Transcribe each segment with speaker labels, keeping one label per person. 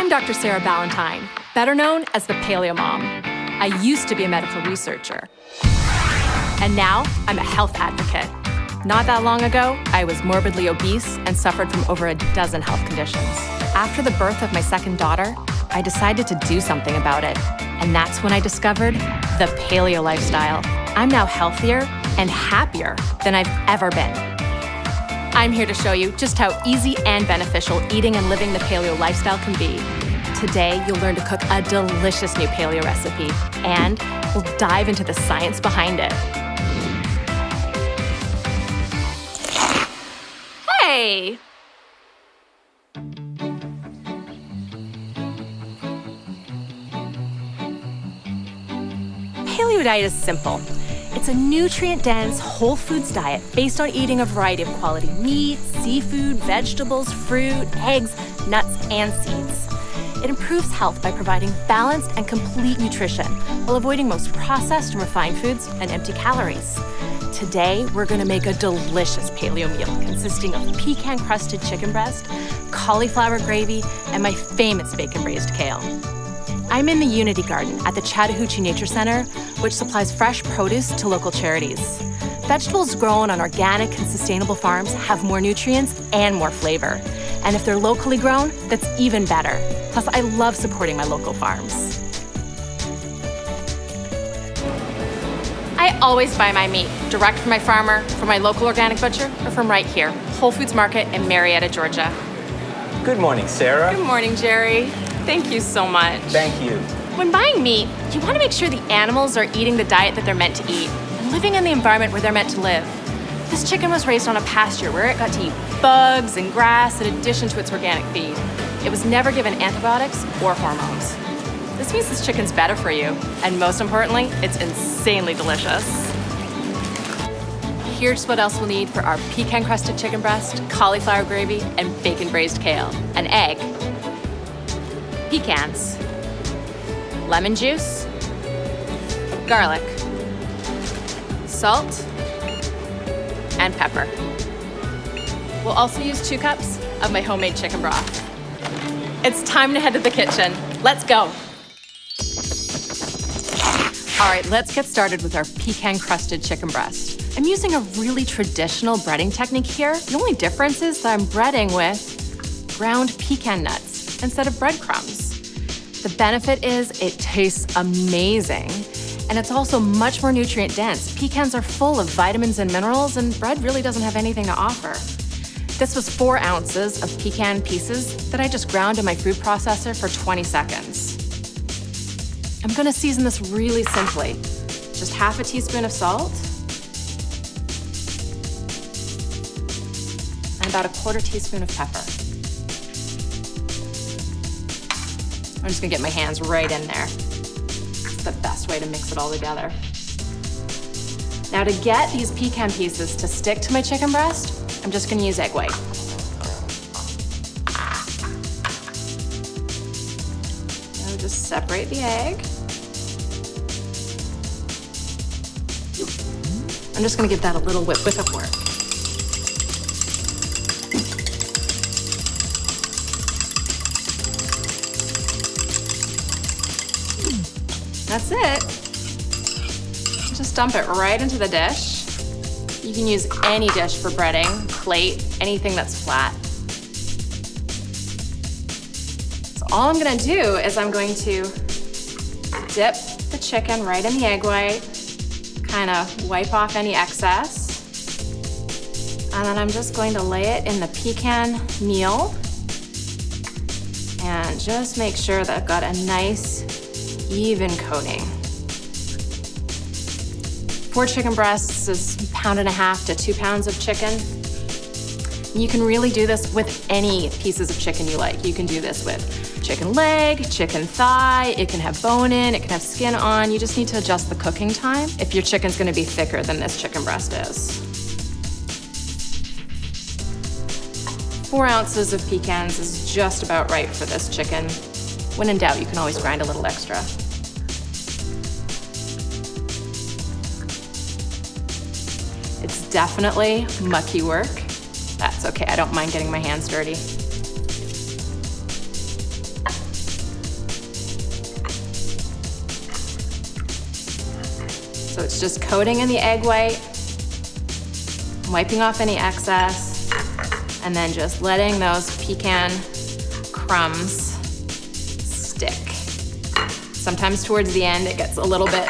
Speaker 1: I'm Dr. Sarah Ballantyne, better known as the Paleo Mom. I used to be a medical researcher. And now I'm a health advocate. Not that long ago, I was morbidly obese and suffered from over a dozen health conditions. After the birth of my second daughter, I decided to do something about it. And that's when I discovered the paleo lifestyle. I'm now healthier and happier than I've ever been. I'm here to show you just how easy and beneficial eating and living the paleo lifestyle can be. Today, you'll learn to cook a delicious new paleo recipe, and we'll dive into the science behind it. Hey! Paleo diet is simple. It's a nutrient-dense, whole foods diet based on eating a variety of quality meat, seafood, vegetables, fruit, eggs, nuts, and seeds. It improves health by providing balanced and complete nutrition while avoiding most processed and refined foods and empty calories. Today, we're going to make a delicious paleo meal consisting of pecan-crusted chicken breast, cauliflower gravy, and my famous bacon-braised kale. I'm in the Unity Garden at the Chattahoochee Nature Center, which supplies fresh produce to local charities. Vegetables grown on organic and sustainable farms have more nutrients and more flavor. And if they're locally grown, that's even better. Plus, I love supporting my local farms. I always buy my meat direct from my farmer, from my local organic butcher, or from right here, Whole Foods Market in Marietta, Georgia.
Speaker 2: Good morning, Sarah.
Speaker 1: Good morning, Jerry. Thank you so much.
Speaker 2: Thank you.
Speaker 1: When buying meat, you want to make sure the animals are eating the diet that they're meant to eat and living in the environment where they're meant to live. This chicken was raised on a pasture where it got to eat bugs and grass in addition to its organic feed. It was never given antibiotics or hormones. This means this chicken's better for you, and most importantly, it's insanely delicious. Here's what else we'll need for our pecan-crusted chicken breast, cauliflower gravy, and bacon-braised kale. An egg, pecans, lemon juice, garlic, salt, and pepper. We'll also use 2 cups of my homemade chicken broth. It's time to head to the kitchen. Let's go. All right, let's get started with our pecan-crusted chicken breast. I'm using a really traditional breading technique here. The only difference is that I'm breading with ground pecan nuts instead of breadcrumbs. The benefit is it tastes amazing, and it's also much more nutrient dense. Pecans are full of vitamins and minerals, and bread really doesn't have anything to offer. This was 4 ounces of pecan pieces that I just ground in my food processor for 20 seconds. I'm gonna season this really simply. Just half a teaspoon of salt, and about a 1/4 teaspoon of pepper. I'm just gonna get my hands right in there. It's the best way to mix it all together. Now to get these pecan pieces to stick to my chicken breast, I'm just gonna use egg white. Now just separate the egg. I'm just gonna give that a little whip of work. That's it. Just dump it right into the dish. You can use any dish for breading, plate, anything that's flat. So all I'm gonna do is I'm going to dip the chicken right in the egg white, kind of wipe off any excess, and then I'm just going to lay it in the pecan meal and just make sure that I've got a nice even coating. 4 chicken breasts is 1.5 to 2 pounds of chicken. You can really do this with any pieces of chicken you like. You can do this with chicken leg, chicken thigh, it can have bone in, it can have skin on. You just need to adjust the cooking time if your chicken's gonna be thicker than this chicken breast is. 4 ounces of pecans is just about right for this chicken. When in doubt, you can always grind a little extra. It's definitely mucky work. That's okay, I don't mind getting my hands dirty. So it's just coating in the egg white, wiping off any excess, and then just letting those pecan crumbs stick. Sometimes towards the end, it gets a little bit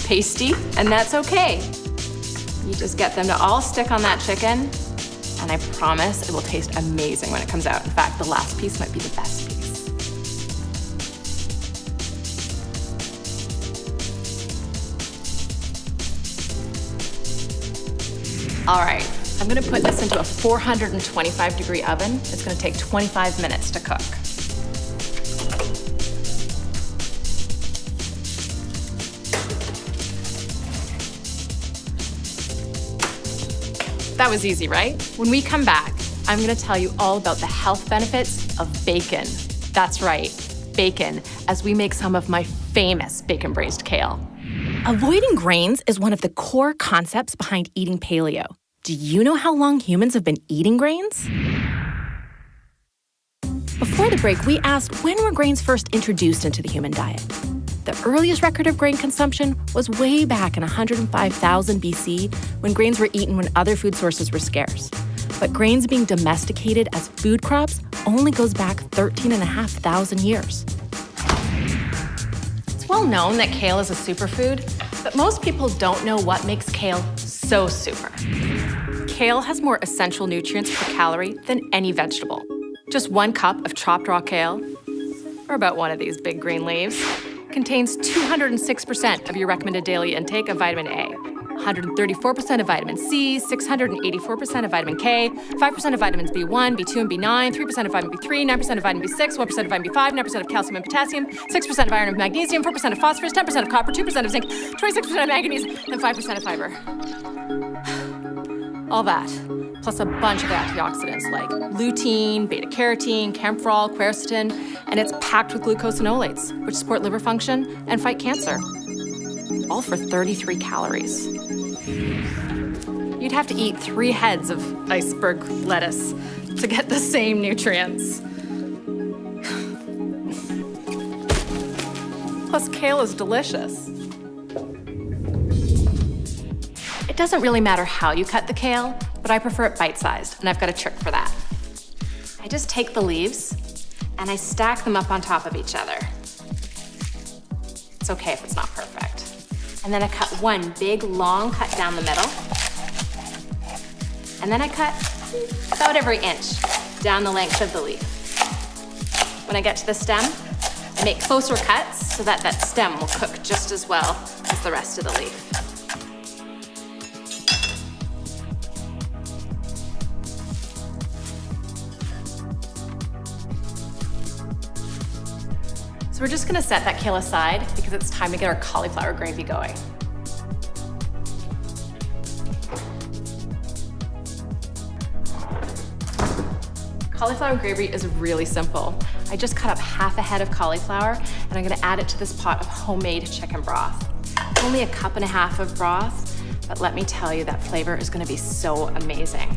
Speaker 1: pasty, and that's okay. You just get them to all stick on that chicken, and I promise it will taste amazing when it comes out. In fact, the last piece might be the best piece. All right, I'm gonna put this into a 425-degree oven. It's gonna take 25 minutes to cook. That was easy, right? When we come back, I'm gonna tell you all about the health benefits of bacon. That's right, bacon, as we make some of my famous bacon braised kale. Avoiding grains is one of the core concepts behind eating paleo. Do you know how long humans have been eating grains? Before the break, we asked when were grains first introduced into the human diet? The earliest record of grain consumption was way back in 105,000 BC when grains were eaten when other food sources were scarce. But grains being domesticated as food crops only goes back 13,500 years. It's well known that kale is a superfood, but most people don't know what makes kale so super. Kale has more essential nutrients per calorie than any vegetable. Just 1 cup of chopped raw kale, or about one of these big green leaves, contains 206% of your recommended daily intake of vitamin A, 134% of vitamin C, 684% of vitamin K, 5% of vitamins B1, B2, and B9, 3% of vitamin B3, 9% of vitamin B6, 1% of vitamin B5, 9% of calcium and potassium, 6% of iron and magnesium, 4% of phosphorus, 10% of copper, 2% of zinc, 26% of manganese, and 5% of fiber. All that, plus a bunch of antioxidants like lutein, beta-carotene, camphorol, quercetin, and it's packed with glucosinolates, which support liver function and fight cancer. All for 33 calories. You'd have to eat 3 heads of iceberg lettuce to get the same nutrients. Plus, kale is delicious. It doesn't really matter how you cut the kale, but I prefer it bite-sized, and I've got a trick for that. I just take the leaves, and I stack them up on top of each other. It's okay if it's not perfect. And then I cut one big, long cut down the middle. And then I cut about every inch down the length of the leaf. When I get to the stem, I make closer cuts so that that stem will cook just as well as the rest of the leaf. So we're just gonna set that kale aside because it's time to get our cauliflower gravy going. Cauliflower gravy is really simple. I just cut up half a head of cauliflower and I'm gonna add it to this pot of homemade chicken broth. It's only 1.5 cups of broth, but let me tell you, that flavor is gonna be so amazing.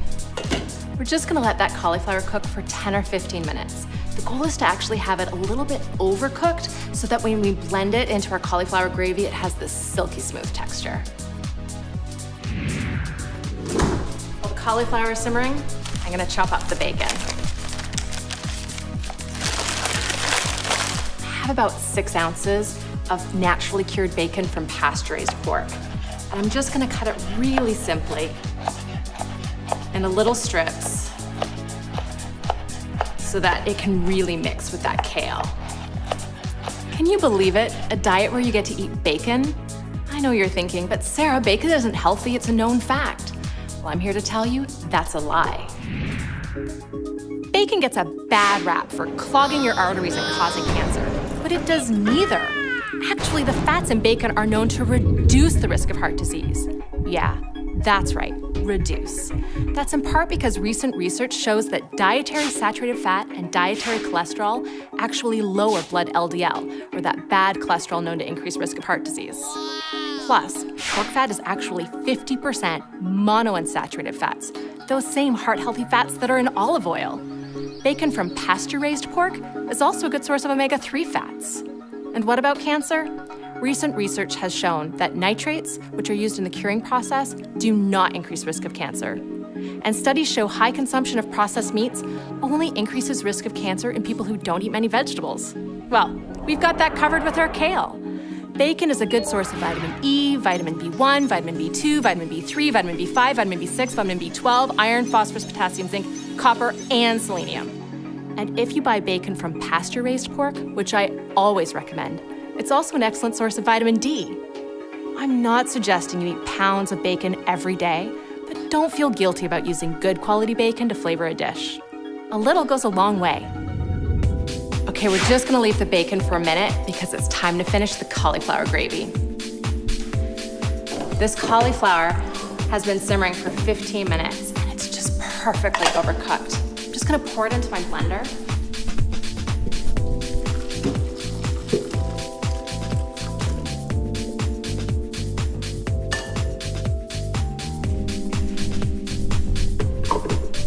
Speaker 1: We're just gonna let that cauliflower cook for 10 or 15 minutes. The goal is to actually have it a little bit overcooked so that when we blend it into our cauliflower gravy, it has this silky smooth texture. While the cauliflower is simmering, I'm gonna chop up the bacon. I have about 6 ounces of naturally cured bacon from pasture-raised pork. And I'm just gonna cut it really simply into little strips so that it can really mix with that kale. Can you believe it? A diet where you get to eat bacon? I know you're thinking, but Sarah, bacon isn't healthy, it's a known fact. Well, I'm here to tell you that's a lie. Bacon gets a bad rap for clogging your arteries and causing cancer, but it does neither. Actually, the fats in bacon are known to reduce the risk of heart disease. Yeah, that's right, reduce. That's in part because recent research shows that dietary saturated fat and dietary cholesterol actually lower blood LDL, or that bad cholesterol known to increase risk of heart disease. Plus, pork fat is actually 50% monounsaturated fats, those same heart-healthy fats that are in olive oil. Bacon from pasture-raised pork is also a good source of omega-3 fats. And what about cancer? Recent research has shown that nitrates, which are used in the curing process, do not increase risk of cancer. And studies show high consumption of processed meats only increases risk of cancer in people who don't eat many vegetables. Well, we've got that covered with our kale. Bacon is a good source of vitamin E, vitamin B1, vitamin B2, vitamin B3, vitamin B5, vitamin B6, vitamin B12, iron, phosphorus, potassium, zinc, copper, and selenium. And if you buy bacon from pasture-raised pork, which I always recommend, it's also an excellent source of vitamin D. I'm not suggesting you eat pounds of bacon every day, but don't feel guilty about using good quality bacon to flavor a dish. A little goes a long way. Okay, we're just gonna leave the bacon for a minute because it's time to finish the cauliflower gravy. This cauliflower has been simmering for 15 minutes and it's just perfectly overcooked. I'm just gonna pour it into my blender.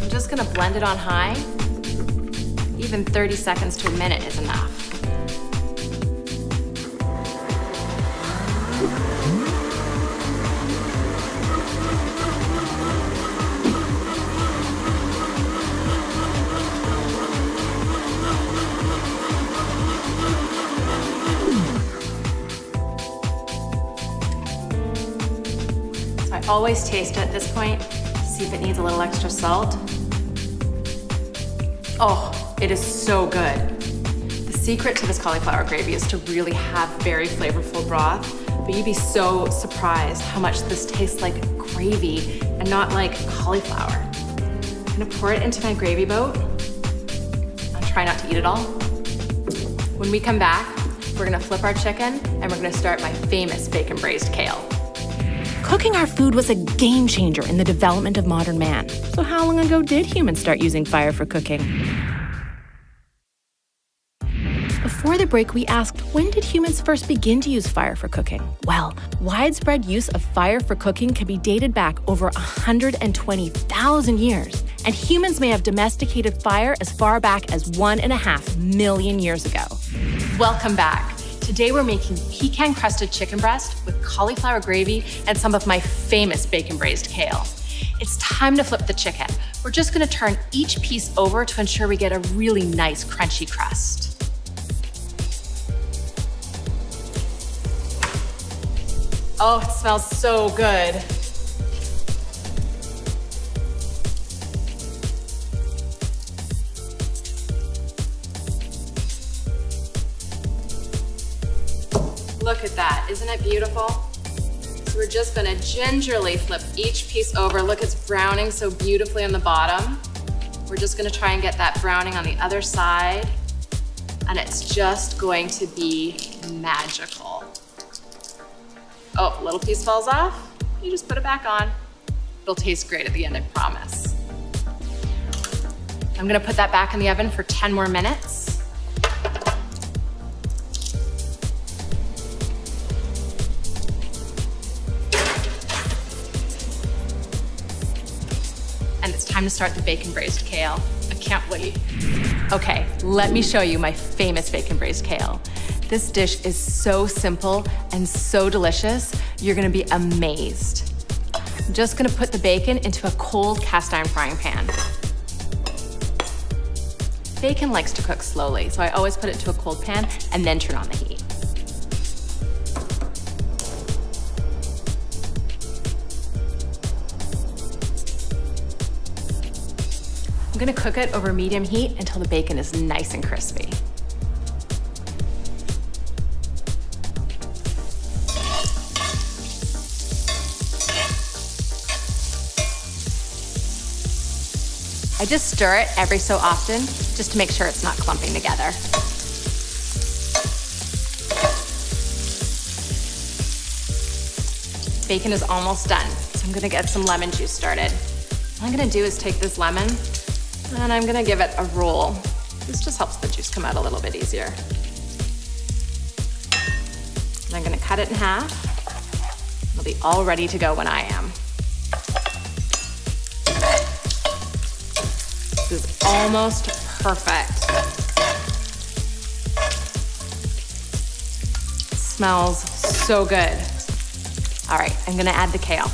Speaker 1: I'm just gonna blend it on high. Even 30 seconds to a minute is enough. So I always taste it at this point to see if it needs a little extra salt. Oh, it is so good. The secret to this cauliflower gravy is to really have very flavorful broth, but you'd be so surprised how much this tastes like gravy and not like cauliflower. I'm gonna pour it into my gravy boat. I'll try not to eat it all. When we come back, we're gonna flip our chicken and we're gonna start my famous bacon braised kale. Cooking our food was a game changer in the development of modern man. So how long ago did humans start using fire for cooking? Before the break, we asked, when did humans first begin to use fire for cooking? Well, widespread use of fire for cooking can be dated back over 120,000 years, and humans may have domesticated fire as far back as 1.5 million years ago. Welcome back. Today we're making pecan-crusted chicken breast with cauliflower gravy and some of my famous bacon braised kale. It's time to flip the chicken. We're just gonna turn each piece over to ensure we get a really nice crunchy crust. Oh, it smells so good. Look at that, isn't it beautiful? So we're just gonna gingerly flip each piece over. Look, it's browning so beautifully on the bottom. We're just gonna try and get that browning on the other side, and it's just going to be magical. Oh, a little piece falls off. You just put it back on. It'll taste great at the end, I promise. I'm gonna put that back in the oven for 10 more minutes. And it's time to start the bacon braised kale. I can't wait. Okay, let me show you my famous bacon braised kale. This dish is so simple and so delicious, you're gonna be amazed. I'm just gonna put the bacon into a cold cast iron frying pan. Bacon likes to cook slowly, so I always put it into a cold pan and then turn on the heat. I'm gonna cook it over medium heat until the bacon is nice and crispy. I just stir it every so often just to make sure it's not clumping together. Bacon is almost done, so I'm gonna get some lemon juice started. What I'm gonna do is take this lemon and I'm gonna give it a roll. This just helps the juice come out a little bit easier. And I'm gonna cut it in half. It'll be all ready to go when I am. This is almost perfect. Smells so good. All right, I'm gonna add the kale.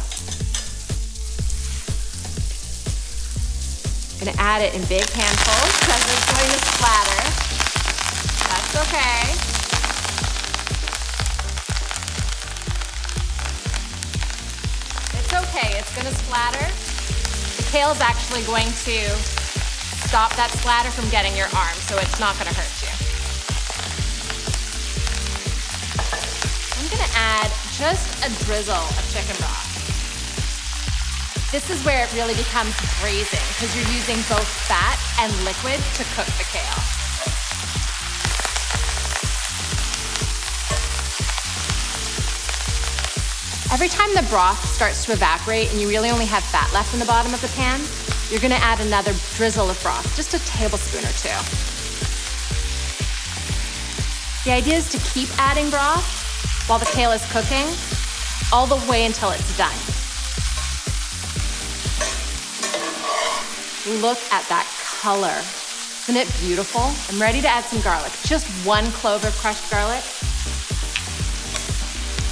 Speaker 1: I'm gonna add it in big handfuls because it's going to splatter. That's okay. It's okay, it's gonna splatter. The kale is actually going to stop that splatter from getting your arm, so it's not gonna hurt you. I'm gonna add just a drizzle of chicken broth. This is where it really becomes braising because you're using both fat and liquid to cook the kale. Every time the broth starts to evaporate and you really only have fat left in the bottom of the pan, you're gonna add another drizzle of broth, just a tablespoon or two. The idea is to keep adding broth while the kale is cooking, all the way until it's done. Look at that color. Isn't it beautiful? I'm ready to add some garlic. Just 1 clove of crushed garlic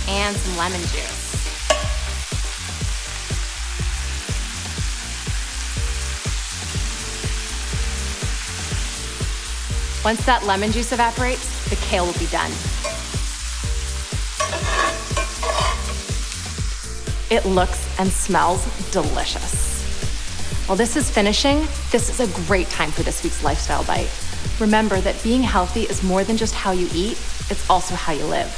Speaker 1: and some lemon juice. Once that lemon juice evaporates, the kale will be done. It looks and smells delicious. While this is finishing, this is a great time for this week's lifestyle bite. Remember that being healthy is more than just how you eat, it's also how you live.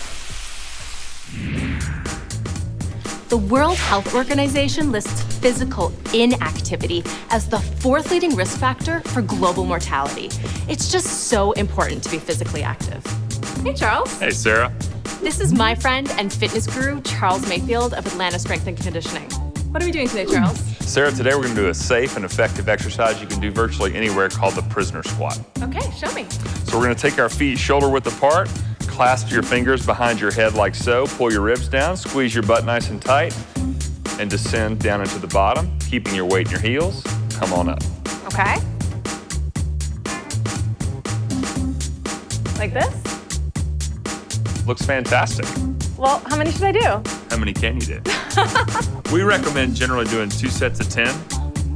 Speaker 1: The World Health Organization lists physical inactivity as the 4th leading risk factor for global mortality. It's just so important to be physically active. Hey, Charles.
Speaker 3: Hey, Sarah.
Speaker 1: This is my friend and fitness guru, Charles Mayfield of Atlanta Strength and Conditioning. What are we doing today, Charles?
Speaker 3: Sarah, today we're going to do a safe and effective exercise you can do virtually anywhere called the prisoner squat.
Speaker 1: Okay, show me.
Speaker 3: So we're going to take our feet shoulder width apart, clasp your fingers behind your head like so, pull your ribs down, squeeze your butt nice and tight, and descend down into the bottom, keeping your weight in your heels. Come on up.
Speaker 1: Okay. Like this?
Speaker 3: Looks fantastic.
Speaker 1: Well, how many should I do?
Speaker 3: How many can you do? We recommend generally doing 2 sets of 10.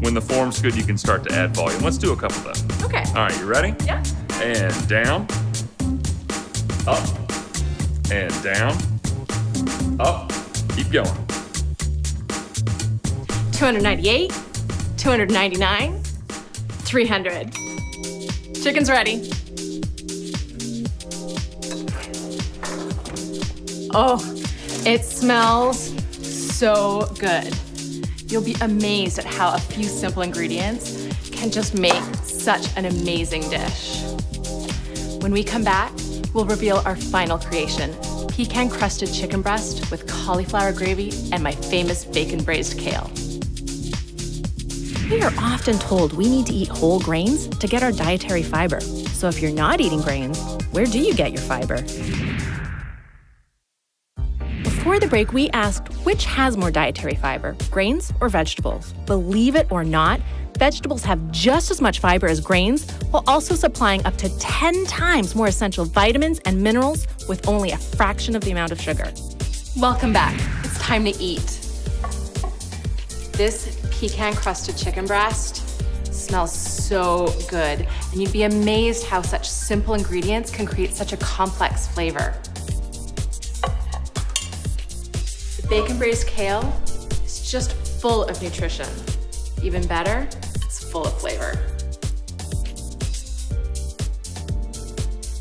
Speaker 3: When the form's good, you can start to add volume. Let's do a couple though.
Speaker 1: Okay.
Speaker 3: All right, you ready?
Speaker 1: Yeah.
Speaker 3: And down, up, and down, up. Keep going.
Speaker 1: 298, 299, 300. Chicken's ready. Oh, it smells so good. You'll be amazed at how a few simple ingredients can just make such an amazing dish. When we come back, we'll reveal our final creation, pecan-crusted chicken breast with cauliflower gravy and my famous bacon braised kale.
Speaker 4: We are often told we need to eat whole grains to get our dietary fiber. So if you're not eating grains, where do you get your fiber? Before the break, we asked which has more dietary fiber, grains or vegetables? Believe it or not, vegetables have just as much fiber as grains, while also supplying up to 10 times more essential vitamins and minerals with only a fraction of the amount of sugar.
Speaker 1: Welcome back. It's time to eat. This pecan-crusted chicken breast smells so good, and you'd be amazed how such simple ingredients can create such a complex flavor. The bacon braised kale is just full of nutrition. Even better, it's full of flavor.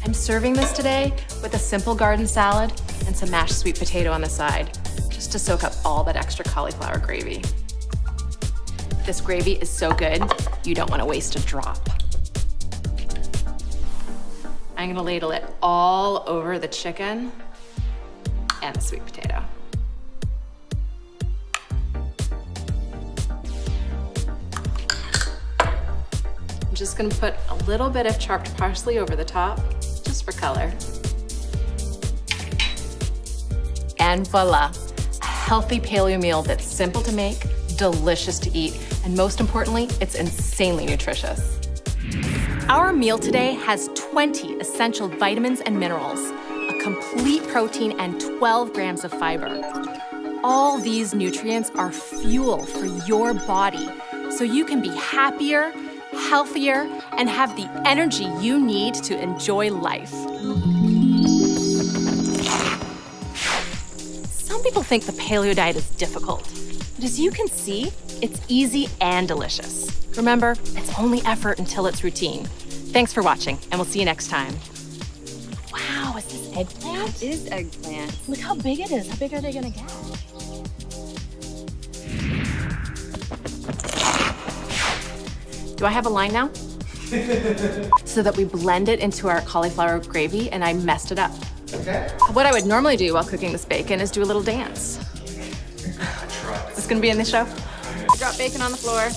Speaker 1: I'm serving this today with a simple garden salad and some mashed sweet potato on the side, just to soak up all that extra cauliflower gravy. This gravy is so good, you don't want to waste a drop. I'm gonna ladle it all over the chicken and the sweet potato. I'm just gonna put a little bit of chopped parsley over the top, just for color. And voila, a healthy paleo meal that's simple to make, delicious to eat, and most importantly, it's insanely nutritious. Our meal today has 20 essential vitamins and minerals, a complete protein and 12 grams of fiber. All these nutrients are fuel for your body, so you can be happier, healthier, and have the energy you need to enjoy life. Some people think the paleo diet is difficult, but as you can see, it's easy and delicious. Remember, it's only effort until it's routine. Thanks for watching, and we'll see you next time. Wow, is this eggplant?
Speaker 5: It is eggplant.
Speaker 1: Look how big it is. How big are they gonna get? Do I have a line now? So that we blend it into our cauliflower gravy, and I messed it up.
Speaker 2: Okay.
Speaker 1: What I would normally do while cooking this bacon is do a little dance. Is this gonna be in the show?
Speaker 5: Drop bacon on the floor.